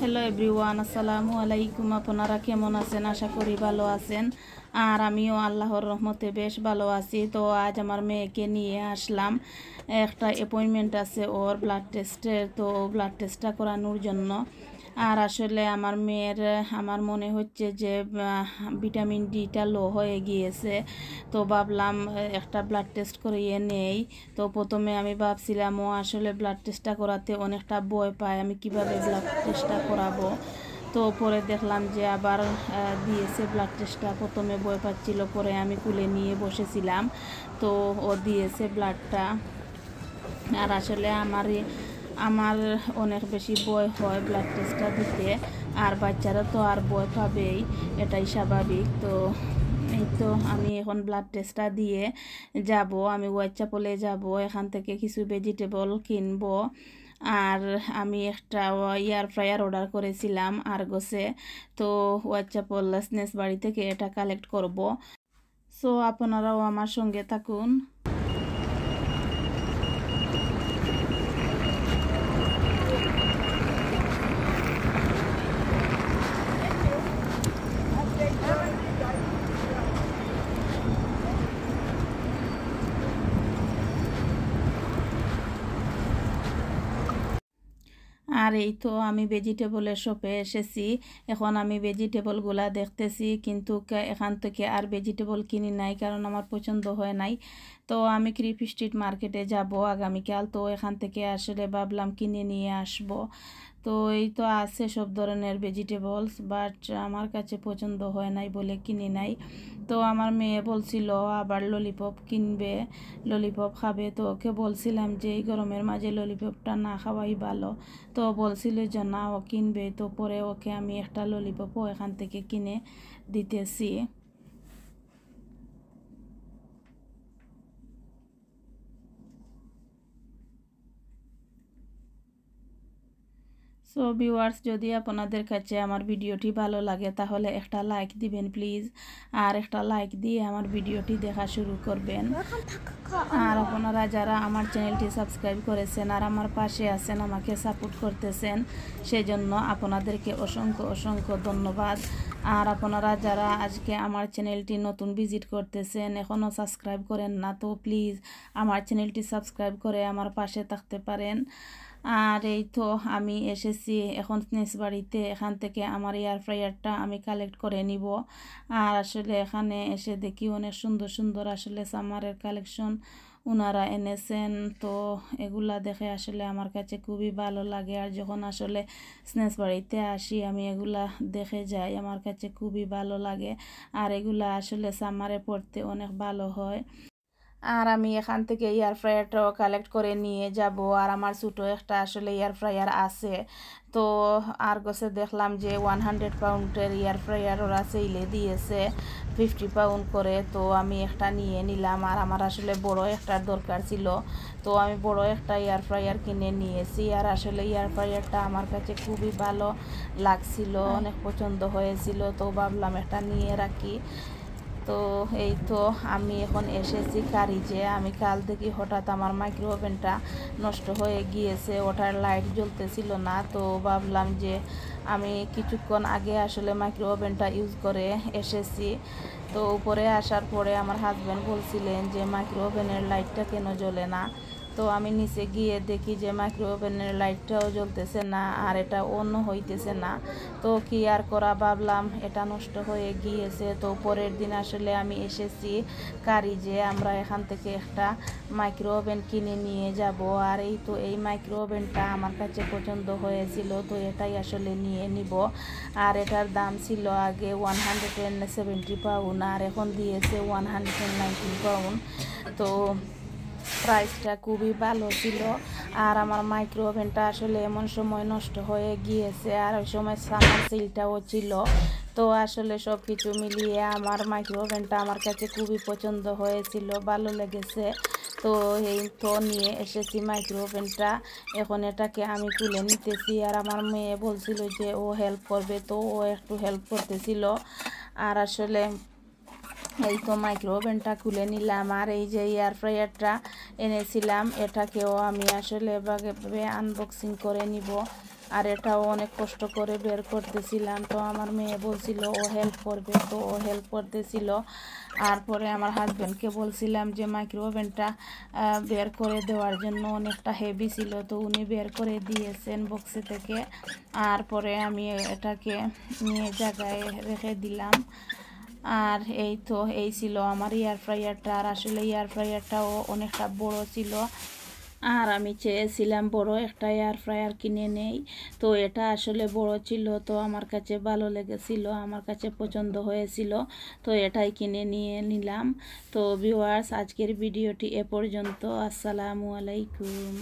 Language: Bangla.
হ্যালো এভরিওয়ান, আসসালামু আলাইকুম। আপনারা কেমন আছেন? আশা করি ভালো আছেন। আর আমিও আল্লাহর রহমতে বেশ ভালো আছি। তো আজ আমার মেয়েকে নিয়ে আসলাম, একটা অ্যাপয়েন্টমেন্ট আছে ওর ব্লাড টেস্টের। তো ব্লাড টেস্টটা করানোর জন্য। আর আসলে আমার মেয়ের আমার মনে হচ্ছে যে ভিটামিন ডিটা লো হয়ে গিয়েছে। তো ভাবলাম একটা ব্লাড টেস্ট করিয়ে নেই। তো প্রথমে আমি ভাবছিলাম ও আসলে ব্লাড টেস্টটা করাতে অনেকটা ভয় পায়, আমি কিভাবে ব্লাড টেস্টটা করাবো। তো পরে দেখলাম যে আবার দিয়েছে ব্লাড টেস্টটা। প্রথমে ভয় পাচ্ছিল, পরে আমি কুলে নিয়ে বসেছিলাম। তো ও দিয়েছে ব্লাডটা। আর আসলে আমার অনেক বেশি ভয় হয় ব্লাড টেস্টটা দিতে। আর বাচ্চারা তো আর ভয় পাবেই, এটাই স্বাভাবিক। তো এই তো আমি এখন ব্লাড টেস্টটা দিয়ে যাব। আমি হোয়াইটচ্যাপলে যাব, এখান থেকে কিছু ভেজিটেবল কিনবো। আর আমি একটা এয়ার ফ্রায়ার অর্ডার করেছিলাম আরগসে। তো হোয়াইটচ্যাপল স্নেস বাড়ি থেকে এটা কালেক্ট করব। সো আপনারাও আমার সঙ্গে থাকুন। আর এই তো আমি ভেজিটেবলের শপে এসেছি। এখন আমি ভেজিটেবলগুলা দেখতেছি, কিন্তু এখান থেকে আর ভেজিটেবল কিনি নাই, কারণ আমার পছন্দ হয় নাই। তো আমি ক্রিপ স্ট্রিট মার্কেটে যাব আগামীকাল। তো এখান থেকে আসলে ভাবলাম কিনে নিয়ে আসব। তো এই তো আছে সব ধরনের ভেজিটেবলস, বাট আমার কাছে পছন্দ হয় নাই বলে কিনি নাই। তো আমার মেয়ে বলছিল আবার ললিপপ কিনবে, ললিপপ খাবে। তো ওকে বলছিলাম যে এই গরমের মাঝে ললিপপটা না খাওয়াই ভালো। তো বলছিল যে না, ও কিনবে। তো পরে ওকে আমি একটা ললিপপও এখান থেকে কিনে দিতেছি। সো ভিউয়ার্স, যদি আপনাদের কাছে আমার ভিডিওটি ভালো লাগে তাহলে একটা লাইক দিবেন প্লিজ। আর একটা লাইক দিয়ে আমার ভিডিওটি দেখা শুরু করবেন। আর আপনারা যারা আমার চ্যানেলটি সাবস্ক্রাইব করেছেন আর আমার পাশে আছেন, আমাকে সাপোর্ট করতেছেন, সেজন্য আপনাদেরকে অসংখ্য অসংখ্য ধন্যবাদ। আর আপনারা যারা আজকে আমার চ্যানেলটি নতুন ভিজিট করতেছেন, এখনও সাবস্ক্রাইব করেন না, তো প্লিজ আমার চ্যানেলটি সাবস্ক্রাইব করে আমার পাশে থাকতে পারেন। আর এই তো আমি এসেছি এখন স্নেস বাড়িতে। এখান থেকে আমার এয়ার ফ্রায়ারটা আমি কালেক্ট করে নিব। আর আসলে এখানে এসে দেখি অনেক সুন্দর সুন্দর আসলে সামারের কালেকশন ওনারা এনেছেন। তো এগুলা দেখে আসলে আমার কাছে খুবই ভালো লাগে। আর যখন আসলে স্নেস বাড়িতে আসি আমি এগুলা দেখে যাই, আমার কাছে খুবই ভালো লাগে। আর এগুলা আসলে সামারে পড়তে অনেক ভালো হয়। আর আমি এখান থেকে এয়ার ফ্রায়ারটাও কালেক্ট করে নিয়ে যাব। আর আমার ছোটো একটা আসলে এয়ার ফ্রায়ার আছে। তো আরগসে দেখলাম যে 100 পাউন্ডের এয়ার ফ্রায়ার ওরা সেলে দিয়েছে 50 পাউন্ড করে। তো আমি একটা নিয়ে নিলাম। আর আমার আসলে বড় একটার দরকার ছিল, তো আমি বড় একটা এয়ার ফ্রায়ার কিনে নিয়েছি। আর আসলে এয়ার ফ্রায়ারটা আমার কাছে খুবই ভালো লাগছিল, অনেক পছন্দ হয়েছিল। তো ভাবলাম একটা নিয়ে রাখি। তো এই তো আমি এখন এসেছি কারিজে। আমি কাল থেকে হঠাৎ আমার মাইক্রো ওভেনটা নষ্ট হয়ে গিয়েছে, ওটার লাইট জ্বলতেছিল না। তো ভাবলাম যে আমি কিছুক্ষণ আগে আসলে মাইক্রো ওভেনটা ইউজ করে এসেছি। তো উপরে আসার পরে আমার হাজব্যান্ড বলছিলেন যে মাইক্রো ওভেনের লাইটটা কেন জ্বলে না। তো আমি নিচে গিয়ে দেখি যে মাইক্রো ওভেনের লাইটটাও জ্বলতেছে না, আর এটা অন্য হইতেছে না। তো কি আর করা, ভাবলাম এটা নষ্ট হয়ে গিয়েছে। তো পরের দিন আসলে আমি এসেছি কারিজে, আমরা এখান থেকে একটা মাইক্রো ওভেন কিনে নিয়ে যাব। আর এই তো এই মাইক্রো ওভেনটা আমার কাছে পছন্দ হয়েছিল, তো এটাই আসলে নিয়ে নিব। আর এটার দাম ছিল আগে 170 পাউন্ড, আর এখন দিয়েছে 119 পাউন্ড। তো প্রাইসটা খুবই ভালো ছিল। আর আমার মাইক্রো ওভেনটা আসলে এমন সময় নষ্ট হয়ে গিয়েছে, আর ওই সময় সামার সেলটাও ছিল। তো আসলে সব কিছু মিলিয়ে আমার মাইক্রো ওভেনটা আমার কাছে খুবই পছন্দ হয়েছিল, ভালো লেগেছে। তো এই তো নিয়ে এসেছি মাইক্রো ওভেনটা। এখন এটাকে আমি তুলে নিতেছি। আর আমার মেয়ে বলছিল যে ও হেল্প করবে, তো ও একটু হেল্প করতেছিল। আর আসলে এই তো মাইক্রো ওভেনটা খুলে নিলাম। আর এই যে এয়ার ফ্রায়ারটা এনেছিলাম, এটাকেও আমি আসলে ভাবে আনবক্সিং করে নিব। আর এটাও অনেক কষ্ট করে বের করতেছিলাম। তো আমার মেয়ে বলছিল ও হেল্প করবে, তো ও হেল্প করতেছিল। আর পরে আমার হাজব্যান্ডকে বলছিলাম যে মাইক্রো ওভেনটা বের করে দেওয়ার জন্য, অনেকটা হেভি ছিল, তো উনি বের করে দিয়েছেন বক্সে থেকে। আর পরে আমি এটাকে নিয়ে জায়গায় রেখে দিলাম। আর এই ছিল আমার এয়ার ফ্রায়ারটা। আর আসলে এয়ার ফ্রায়ারটাও অনেকটা বড় ছিল, আর আমি চেয়েছিলাম বড় একটা এয়ার ফ্রায়ার কিনে নেই। তো এটা আসলে বড় ছিল, তো আমার কাছে ভালো লেগেছিল, আমার কাছে পছন্দ হয়েছিল, তো এটাই কিনে নিয়ে নিলাম। তো ভিউয়ার্স, আজকের ভিডিওটি এ পর্যন্ত। আসসালামু আলাইকুম।